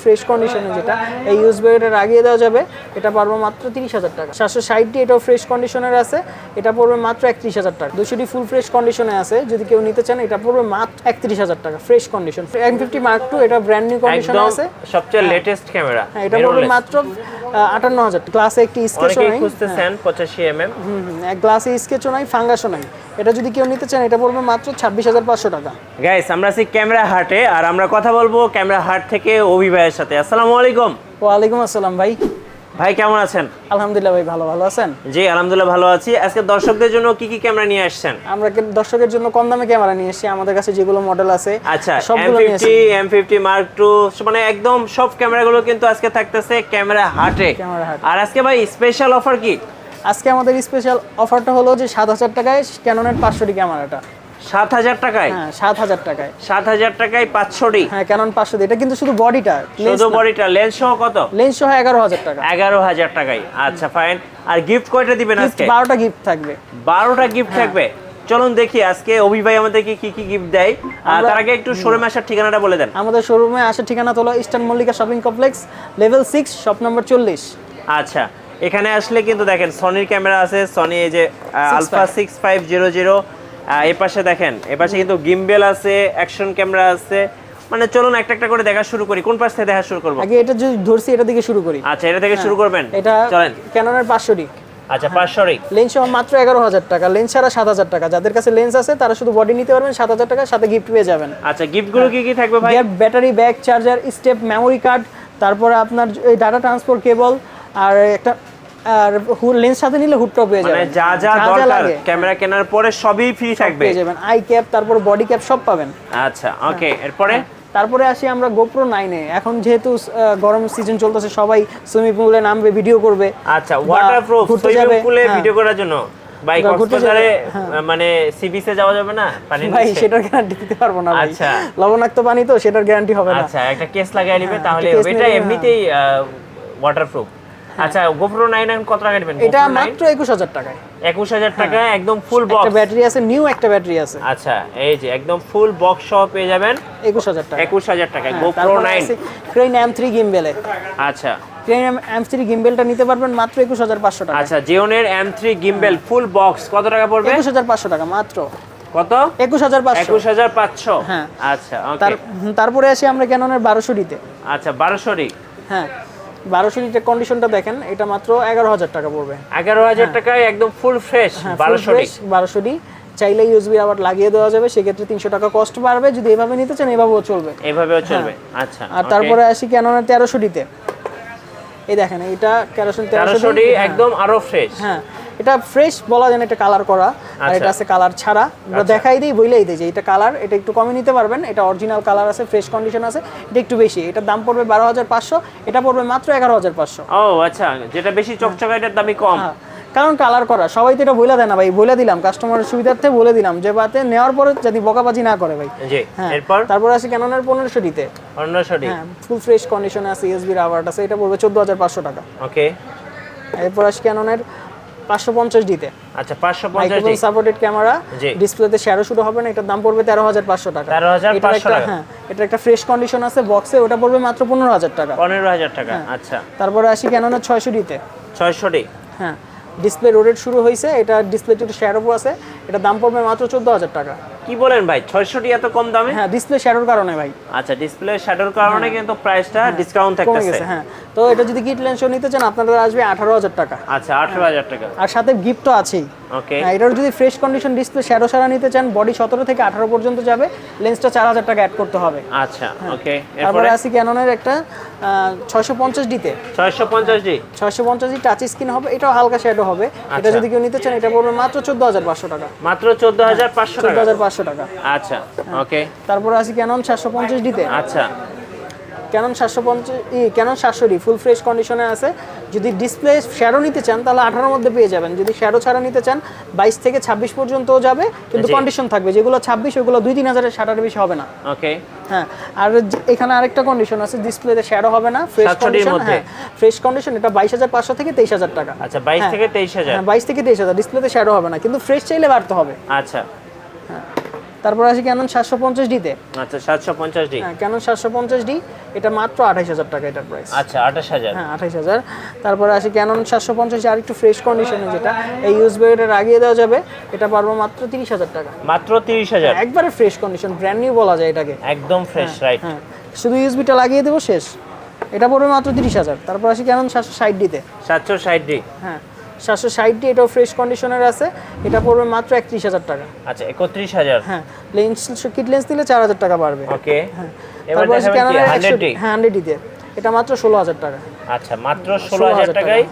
Fresh কন্ডিশনে যেটা এই ইউজবি এটা লাগিয়ে দেওয়া যাবে, এটা পারবো মাত্র 30,000 টাকা। 760 এটাও ফ্রেশ কন্ডিশনের আছে, এটা পড়বে মাত্র 31,000 টাকা। 200 ফুল ফ্রেশ কন্ডিশনে আছে, যদি কেউ নিতে চান এটা পড়বে মাত্র 31,000 টাকা fresh condition. M50 Mark II এটা ব্র্যান্ড নিউ কন্ডিশনে আছে, সবচেয়ে লেটেস্ট ক্যামেরা। হ্যাঁ এটা পড়বে মাত্র 58,000 টাকা। গ্লাসে একটি স্কেচও নাই, খুঁজতেছেন 85 mm, এক গ্লাসে স্কেচও নাই, ফাঙ্গাসও নাই। এটা যদি কেউ নিতে চান এটা পড়বে মাত্র 26,500 টাকা। গাইস আমরা আছি ক্যামেরা হাটে, আর আমরা কথা বলবো ক্যামেরা হাট থেকে অভি ভাইয়ের সাথে। আসসালামু আলাইকুম। ওয়ালাইকুম আসসালাম ভাই। ভাই কেমন আছেন? আলহামদুলিল্লাহ ভাই, ভালো আছেন? জি আলহামদুলিল্লাহ ভালো আছি। আজকে দর্শকদের জন্য কি কি ক্যামেরা নিয়ে আসছেন? আমরা দর্শকের জন্য কম দামে ক্যামেরা নিয়ে এসেছি, আমাদের কাছে যেগুলো মডেল আছে আচ্ছা, সবগুলো নিয়ে এসেছি। M50 Mark II মানে একদম সব ক্যামেরাগুলো কিন্তু আজকে থাকতেছে ক্যামেরা হাটে। আর আজকে ভাই স্পেশাল অফার কি? আজকে আমাদের স্পেশাল অফারটা হলো যে 7,000 টাকায় ক্যাননের 500 ক্যামেরাটা। 7,000 টাকায়? হ্যাঁ 7,000 টাকায়। 7,000 টাকায় 500 হ্যাঁ ক্যানন 500, এটা কিন্তু শুধু বডিটা, শুধু বডিটা। লেন্স সহ কত? লেন্স সহ 11,000 টাকা। 11,000 টাকায়। আচ্ছা ফাইন। আর গিফট কয়টা দিবেন আজকে? 12টা গিফট থাকবে। 12টা গিফট থাকবে। চলুন দেখি আজকে অভি ভাই আমাদেরকে কি কি গিফট দেয়। তার আগে একটু শোরুমে আসার ঠিকানাটা বলে দেন। আমাদের শোরুমে আসার ঠিকানা হলো eastern Mallika shopping complex, level 6, shop number 40। আচ্ছা, এখানে আসলে কিন্তু দেখেন সনির ক্যামেরা আছে, সনি এই যে আলফা 6500। এই পাশে দেখেন, এই পাশে কিন্তু গিম্বেল আছে, অ্যাকশন ক্যামেরা আছে। মানে চলুন একটা একটা করে দেখা শুরু করি। কোন পাশ থেকে দেখা শুরু করব? আগে এটা যদি ধরছি এটা থেকে শুরু করি। আচ্ছা, এটা থেকে শুরু করবেন। এটা চলেন। ক্যাননের 500 আচ্ছা 500। লেন্স সহ মাত্র 11,000 টাকা, লেন্স ছাড়া 7,000 টাকা। যাদের কাছে লেন্স আছে তারা শুধু বডি নিতে পারবেন, 7,000 টাকার সাথে গিফট পেয়ে যাবেন। আচ্ছা, গিফটগুলো কি কি থাকবে ভাই? Battery bag, charger, step, memory card, তারপরে আপনার এই ডাটা ট্রান্সফার কেবল, আর একটা আর লেন্স সাথে নিলে হুডটাও পেয়ে যাবেন। মানে যা যা দরকার ক্যামেরা কেনার পরে সবই ফ্রি থাকবে, পেয়ে যাবেন। আই ক্যাপ, তারপর বডি ক্যাপ সব পাবেন। আচ্ছা ওকে। এরপরে তারপরে আসি আমরা GoPro 9-এ। এখন যেহেতু গরম সিজন চলতেছে, সবাই সুইমিং পুলে নামবে, ভিডিও করবে। আচ্ছা, ওয়াটারপ্রুফ সুইমিং পুলে ভিডিও করার জন্য ভাই কক্সবাজারে মানে সি বিচে যাওয়া যাবে না পানি নিচে? ভাই সেটার গ্যারান্টি দিতে পারবো না ভাই। আচ্ছা, লবণাক্ত পানি তো, সেটার গ্যারান্টি হবে না। আচ্ছা, একটা কেস লাগাই নিবে তাহলে এটা এমনিতেই ওয়াটারপ্রুফ। আচ্ছা, GoPro 9 এখন কত টাকা দিবেন? এটা মাত্র 21,000 টাকায়। 21,000 টাকা একদম ফুল বক্স। একটা ব্যাটারি আছে, নিউ একটা ব্যাটারি আছে। আচ্ছা, এই যে একদম ফুল বক্স সহ পেয়ে যাবেন 21,000 টাকা। 21,000 টাকা GoPro 9। Crane M3 গিম্বেলে। আচ্ছা, ক্রেন M3 গিম্বেলটা নিতে পারবেন মাত্র 21,500 টাকা। আচ্ছা, জিওনের M3 গিম্বেল ফুল বক্স কত টাকা পড়বে? 21,500 টাকা মাত্র। কত? 21,500। 21,500। হ্যাঁ। আচ্ছা ওকে। তারপরে আসি আমরা ক্যাননের 1200 আচ্ছা 1200। হ্যাঁ 1200 কন্ডিশনটা দেখেন, এটা মাত্র 11,000 টাকা পড়বে। 11,000 টাকায় একদম ফুল ফ্রেশ 1200 চাইলে ইউএসবি আবার লাগিয়ে দেওয়া যাবে, সেক্ষেত্রে 300 টাকা কস্ট বাড়বে। যদি এভাবে নিতে চান এভাবেও চলবে, এভাবেও চলবে। আচ্ছা, আর তারপরে আসি ক্যাননের 1300 এই দেখেন, এটা ক্যানন 1300 একদম আরো ফ্রেশ। হ্যাঁ এটা ফ্রেশ বলা যায় না, এটা কালার করা, আর এটা আছে কালার ছাড়া। আমরা দেখাই দিই, বইলেই দিই যে এটা কালার, এটা একটু কমে নিতে পারবেন। এটা অরিজিনাল কালার আছে, ফ্রেশ কন্ডিশন আছে, এটা একটু বেশি। এটার দাম পড়বে 12,500, এটা পড়বে মাত্র 11,500। ও আচ্ছা, যেটা বেশি চকচকা এটার দামই কম। কারণ কালার করা, সবাই তো এটা বলে দেয় না ভাই, বলে দিলাম কাস্টমারের সুবিধার্থে বলে দিলাম, যে বাতে নেওয়ার পরে যদি বকাবাজি না করে ভাই। জি। হ্যাঁ এরপর তারপর আসি ক্যাননের 1500 1500। হ্যাঁ ফুল ফ্রেশ কন্ডিশনে আছে, ইউএসবি রাবার আছে, এটা পড়বে 14,500 টাকা। ওকে। এরপর আসি ক্যাননের 550 আচ্ছা 550 মাইক্রোফোন সাপোর্টেড ক্যামেরা, ডিসপ্লেতে শ্যাডো শুরু হবে না, এটার দাম পড়বে 13,500 টাকা। 13,500 টাকা। হ্যাঁ এটা একটা ফ্রেশ কন্ডিশন আছে বক্সে, ওটা পড়বে মাত্র 15,000 টাকা। 15,000 টাকা। আচ্ছা তারপরে আসি ক্যাননের 600 600। হ্যাঁ ডিসপ্লে রোটেট শুরু হয়েছে, এটা ডিসপ্লেতে একটু শ্যাডো আছে, এটা দাম পড়বে মাত্র 14,000 টাকা। কি বলেন ভাই, 600 এত কম দামে? হ্যাঁ ডিসপ্লে শ্যাডোর কারণে ভাই। আচ্ছা, ডিসপ্লে শ্যাডোর কারণে কিন্তু প্রাইসটা ডিসকাউন্ট থাকতেছে। হ্যাঁ তো এটা যদি কিট লেন্সও নিতে চান আপনাদের আসবে 18,000 টাকা। আচ্ছা 18,000 টাকা, আর সাথে গিফট তো আছেই। ওকে। এটার যদি ফ্রেশ কন্ডিশন ডিসপ্লে শ্যাডো ছাড়া নিতে চান, বডি 17 থেকে 18 পর্যন্ত যাবে, লেন্সটা 4,000 টাকা অ্যাড করতে হবে। আচ্ছা ওকে। তারপরে আসি ক্যাননের একটা 650 650 টাচ স্ক্রিন হবে, এটাও হালকা শ্যাডো হবে। এটা যদি কেউ নিতে চান এটা পড়বে মাত্র 14,500 টাকা। মাত্র 14,500 টাকা। 14,500 টাকা। আচ্ছা ওকে। তারপরে আসি ক্যানন 750 আচ্ছা ক্যানন 700 ফুল ফ্রেশ কন্ডিশনে আছে। যদি ডিসপ্লে শ্যাডো নিতে চান তাহলে 18 মধ্যে পেয়ে যাবেন। যদি শ্যাডো ছাড়া নিতে চান 22 থেকে 26 পর্যন্ত যাবে, কিন্তু কন্ডিশন থাকবে। যেগুলো 26 ওগুলো 2-3 হাজারের শাটার বেশি হবে না। ওকে। হ্যাঁ আর এখানে আরেকটা কন্ডিশন আছে, ডিসপ্লেতে শ্যাডো হবে না, ফ্রেশ কন্ডিশন। হ্যাঁ ফ্রেশ কন্ডিশন, এটা 22,500 থেকে 23,000 টাকা। আচ্ছা 22 থেকে 23,000। হ্যাঁ 22 থেকে 23,000, ডিসপ্লেতে শ্যাডো হবে না, কিন্তু ফ্রেশ চাইলে বাড়তে হবে। আচ্ছা হ্যাঁ তারপর আসি ক্যানন 750D-তে। আচ্ছা 750D। হ্যাঁ, ক্যানন 750D, এটা মাত্র 28000 টাকা এটার প্রাইস। আচ্ছা 28000। হ্যাঁ 28000। তারপরে আসি ক্যানন 750 আর একটু ফ্রেশ কন্ডিশনে, যেটা এই ইউএসবি এটা লাগিয়ে দেওয়া যাবে, এটা পারবো মাত্র 30000 টাকা। মাত্র 30000? একবারে ফ্রেশ কন্ডিশন, ব্র্যান্ড নিউ বলা যায় এটাকে। একদম ফ্রেশ, রাইট। হ্যাঁ, শুধু ইউএসবিটা লাগিয়ে দেবো, শেষ। এটা পড়বে মাত্র 30000। তারপর আসি ক্যানন 760D-তে। 760D। হ্যাঁ 760D, এটাও ফ্রেশ কন্ডিশনের আছে, এটা পড়বে মাত্র 31000 টাকা। আচ্ছা 31000। হ্যাঁ, লেন্স কিট লেন্স দিলে 4000 টাকা বাড়বে। ওকে। হ্যাঁ, এবার তারপর আসি দেখাবেন কি ক্যাননের 100D? হ্যাঁ 100D-তে, এটা মাত্র 16000 টাকা। আচ্ছা মাত্র 16000 টাকায়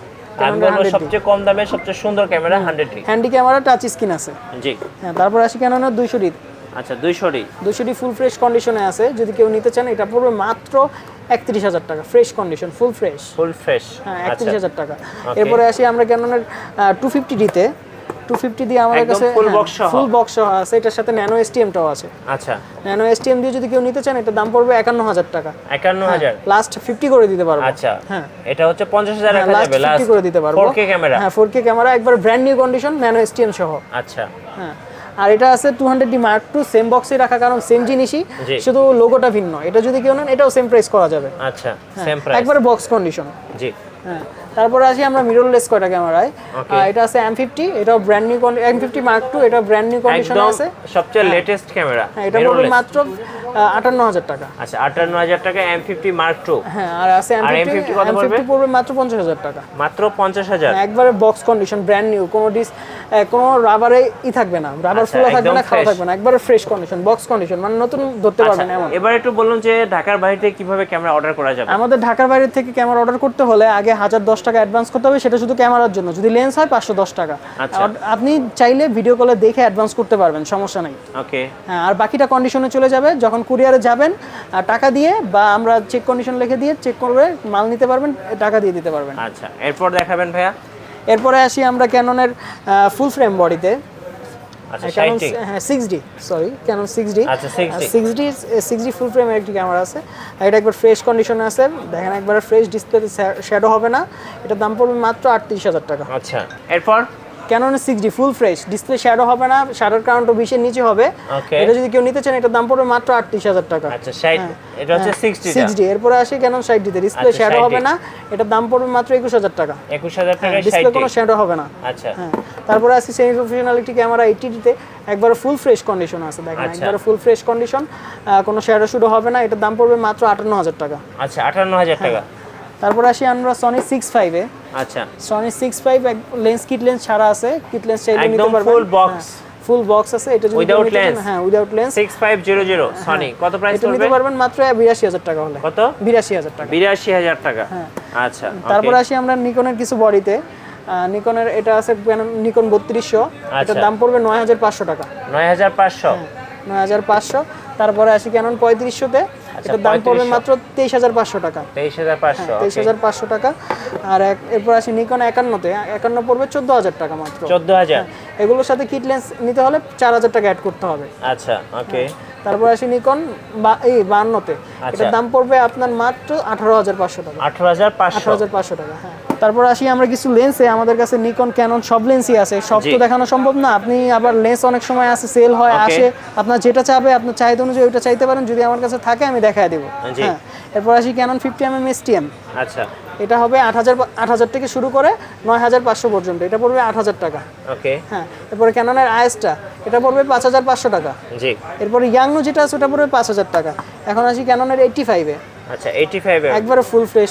আমি বলবো সবচেয়ে কম দামে সবচেয়ে সুন্দর camera 100D। Handy camera, touch screen আছে। জি। হ্যাঁ, তারপর আসি ক্যাননের 200D। আচ্ছা 200D। 200D ফুল ফ্রেশ কন্ডিশনে আছে, যদি কেউ নিতে চান এটা পড়বে মাত্র 31000 টাকা, fresh condition, full fresh. Full fresh. হ্যাঁ আচ্ছা 31000 টাকা। এরপরে আসি আমরা ক্যাননের 250D-তে। 250 দিয়ে আমাদের একদম কাছে full box সহ? ফুল বক্স সহ আছে, এটার সাথে ন্যানো এসটিএমটাও আছে। আচ্ছা ন্যানো এসটিএম দিয়ে যদি কেউ নিতে চান, এটা দাম পড়বে 51000 টাকা। 51000। লাস্ট 50 করে দিতে পারবো। আচ্ছা হ্যাঁ, এটা হচ্ছে 50000 রাখা লাস্ট যাবে, 50 লাস্ট করে দিতে পারবো। 4K camera. হ্যাঁ 4K ক্যামেরা, একবার brand new condition, nano STM সহ। আচ্ছা হ্যাঁ, আর এটা আছে 200D Mark II, সেম বক্সে রাখা, কারণ সেম জিনিসই, জি। শুধু লোগোটা ভিন্ন। এটা যদি কেউ নেন, এটাও সেম প্রাইস করা যাবে। আচ্ছা সেম প্রাইস একবারে বক্স কন্ডিশন। জি। হ্যাঁ, তারপরে আসি আমরা মিররলেস কয়টা ক্যামেরায়। Okay. এটা আছে M50, এটাও brand new M50 Mark II, এটা ব্র্যান্ড নিউ কন্ডিশনে একদম আছে। সবচেয়ে লেটেস্ট ক্যামেরা। হ্যাঁ, এটা পড়বে মাত্র 58000 টাকা। আচ্ছা 58000 টাকা M50 Mark II। হ্যাঁ, আর আছে আর M50, M50 কত পড়বে? M50 পড়বে মাত্র 50000 টাকা। মাত্র 50000। একবারে বক্স কন্ডিশন, ব্র্যান্ড নিউ, কোনো রাবারে থাকবে না, রাবার আচ্ছা, ফুলা থাকবে একদম না, খাওয়া fresh। থাকবে না, একবারে ফ্রেশ কন্ডিশন, বক্স কন্ডিশন, মানে নতুন ধরতে আচ্ছা পারবেন এমন। এবার একটু বলুন যে ঢাকার বাইরে কিভাবে ক্যামেরা অর্ডার করা যাবে? আমাদের ঢাকার বাইরে থেকে ক্যামেরা অর্ডার করতে হলে আগে 1010 টাকা অ্যাডভান্স করতে হবে, সেটা শুধু ক্যামেরার জন্য। যদি লেন্স হয় 510 টাকা। আচ্ছা। আপনি চাইলে ভিডিও কলে দেখে অ্যাডভান্স করতে পারবেন, সমস্যা নেই। ওকে। হ্যাঁ, আর বাকিটা কন্ডিশনে চলে যাবে যখন কুরিয়ারে যাবেন, টাকা দিয়ে বা আমরা চেক কন্ডিশন লিখে দিয়ে চেক করবে, মাল নিতে পারবেন, টাকা দিয়ে দিতে পারবেন। আচ্ছা এরপর দেখাবেন ভাইয়া? এরপরে আসি আমরা ক্যাননের ফুল ফ্রেম বডিতে। আচ্ছা ক্যানন 60। হ্যাঁ 6D, সরি ক্যানন 6D। আচ্ছা 60। 6D ফুল ফ্রেমের একটি ক্যামেরা আছে, এটা একবার ফ্রেশ কন্ডিশনে আছে, দেখেন একবার ফ্রেশ, ডিসপ্লেতে শ্যাডো হবে না, এটার দাম পড়বে মাত্র 38000 টাকা। আচ্ছা এরপর ক্যাননের 6D full fresh, display shadow হবে না, শ্যাডোর কাউন্টও 20 এর নিচে হবে। ওকে। এটা যদি কেউ নিতে চান, এটার দাম পড়বে মাত্র 38000 টাকা। আচ্ছা 60। এটা হচ্ছে 60 টা। 6D। এরপরে আসি ক্যানন 60D-তে, ডিসপ্লে আচ্ছা, শ্যাডো 60D হবে না, এটার দাম পড়বে মাত্র 21000 টাকা। 21000 টাকায় ডিসপ্লে 60। কোনো শ্যাডো হবে না। আচ্ছা হ্যাঁ, তারপরে আসি সেমি প্রফেশনাল একটি ক্যামেরা 80D-তে, একবার ফুল ফ্রেশ কন্ডিশন আছে, দেখেন আচ্ছা। একবার ফুল ফ্রেশ কন্ডিশন, কোনো শ্যাডো শুডো হবে না, এটার দাম পড়বে মাত্র 58000 টাকা। আচ্ছা 58000 টাকা। তারপর আসি আমরা সনি 65-এ। আচ্ছা সনি 65 লেন্স কিট লেন্স ছাড়া আছে, কিট লেন্স চাইলে নিতে একদম পারবেন। Full box. ফুল বক্স আছে, এটা যদি Without নিতে চান, lens? হ্যাঁ উইদাউট লেন্স, 6500 সনি কত প্রাইস এটা পড়বে? নিতে পারবেন মাত্র 82000 টাকা হলে। কত? 82000 টাকা। 82000 টাকা। আচ্ছা তারপর আসি আমরা নিকনের কিছু বডিতে। নিকনের এটা আছে নিকন 3200, এটার আচ্ছা। দাম পড়বে 9500 টাকা। 9500। 9500। তারপরে আসি ক্যানন 3500-তে, এটার দাম পড়বে 3500 মাত্র 23500 টাকা। 23500। 23500 টাকা। আর এরপর আসি নিকন 51-তে, 51 পড়বে 14000 টাকা মাত্র। 14000। এগুলোর সাথে কিট লেন্স নিতে হলে 4000 টাকা অ্যাড করতে হবে। আচ্ছা ওকে। তারপর আসি নিকন 52-তে, আচ্ছা। এটার দাম পড়বে আপনার মাত্র 18500 টাকা। 18500। 18500 টাকা। হ্যাঁ, তারপর আসি আমরা কিছু লেন্সে, আমাদের কাছে নিকন ক্যানন সব লেন্সই আছে, সব জি। তো দেখানো সম্ভব না। আপনি আবার লেন্স অনেক সময় আছে, সেল হয়, Okay. আসে, আপনার যেটা চাবে, আপনার চাহিদা অনুযায়ী ওইটা চাইতে পারেন, যদি আমার কাছে থাকে আমি দেখায় দেবো। জি। হ্যাঁ, এরপর আসি ক্যানন 50mm STM, আচ্ছা এটা হবে 8000 থেকে শুরু করে 9500 পর্যন্ত, এটা পড়বে 8000 টাকা। ওকে। হ্যাঁ, এরপরে ক্যাননের আইএসটা, এটা পড়বে 5500 টাকা। জি। এরপরে ইয়াংনো যেটা আছে ওটা পড়বে 5000 টাকা। এখন আসি ক্যাননের 85-এ, আচ্ছা 85 এর। একবারে ফুল ফ্রেশ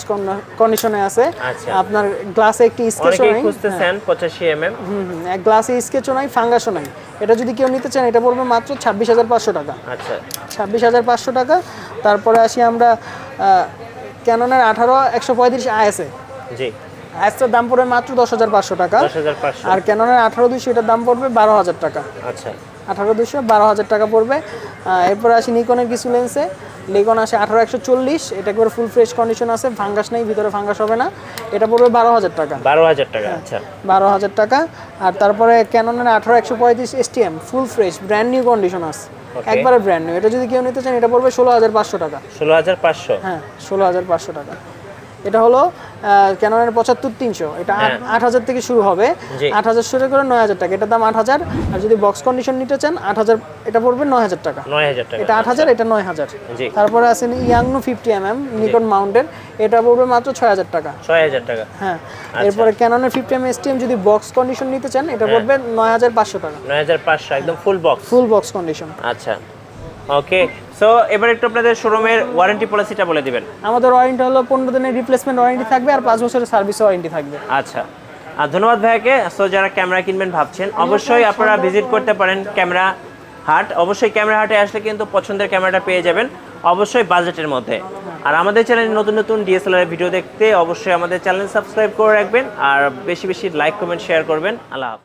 কন্ডিশনে আছে। আচ্ছা। আপনার গ্লাসে একটি স্কেচও অনেকেই নাই, খুঁজতেছেন 85 এক গ্লাসে স্কেচও নাই, ফাঙ্গাসও নাই। এটা যদি কেউ নিতে চান, এটা পড়বে মাত্র 26500 টাকা। আচ্ছা 26500 টাকা। তারপরে আসি আমরা ক্যাননের 18135 আইএসএ, জি। আইএসটার দাম পড়বে মাত্র 10500 টাকা। 10500। আর ক্যাননের 18200, এটার দাম পড়বে 12000 টাকা। আচ্ছা 18200, 12000 টাকা পড়বে। এরপর আসি নিকনের কিছু লেন্সে, নিকন আসে 18140, এটা একবার ফুল ফ্রেশ কন্ডিশন আছে, ফাঙ্গাস নেই, ভিতরে ফাঙ্গাস হবে না, এটা পড়বে 12000 টাকা। 12000 টাকা। আচ্ছা 12000 টাকা। আর তারপরে ক্যাননের 18135 STM full fresh brand new condition আছে, Okay. একবারে ব্র্যান্ড নিউ, এটা যদি কেউ নিতে চান, এটা পড়বে 16500 টাকা। 16500। হ্যাঁ 16500 টাকা। এটা হলো ক্যাননের 75-300, এটা 8,000 থেকে শুরু হবে। জি। 8,000 শুরু করে 9,000 টাকা, এটার দাম 8,000। আর যদি বক্স কন্ডিশন নিতে চান 8,000, এটা পড়বে 9,000 টাকা। 9,000 টাকা। এটা 8,000, এটা 9,000। জি। তারপরে আছে ইয়াংনো 50mm নিকন মাউন্টেন, এটা পড়বে মাত্র 6,000 টাকা। 6,000 টাকা। হ্যাঁ, এরপরে ক্যাননের 50mm STM যদি বক্স কন্ডিশন নিতে চান এটা পড়বে 9,500 টাকা, 9,500 একদম full box. Full box condition. আচ্ছা, ওকে। সো এবার একটু আপনাদের শোরুমের ওয়ারেন্টি পলিসিটা বলে দিবেন। আমাদের ওয়ারেন্টি হলো 15 দিনের রিপ্লেসমেন্ট ওয়ারেন্টি থাকবে আর 5 বছরের সার্ভিস ওয়ারেন্টি থাকবে। আচ্ছা, আর ধন্যবাদ ভাইয়াকে। সো যারা ক্যামেরা কিনবেন ভাবছেন, অবশ্যই আপনারা ভিজিট করতে পারেন ক্যামেরা হাট। অবশ্যই ক্যামেরা হাটে আসলে কিন্তু পছন্দের ক্যামেরাটা পেয়ে যাবেন, অবশ্যই বাজেটের মধ্যে। আর আমাদের চ্যানেলে নতুন নতুন ডিএসএলআর ভিডিও দেখতে অবশ্যই আমাদের চ্যানেল সাবস্ক্রাইব করে রাখবেন, আর বেশি বেশি লাইক কমেন্ট শেয়ার করবেন। আল্লাহ হাফেজ।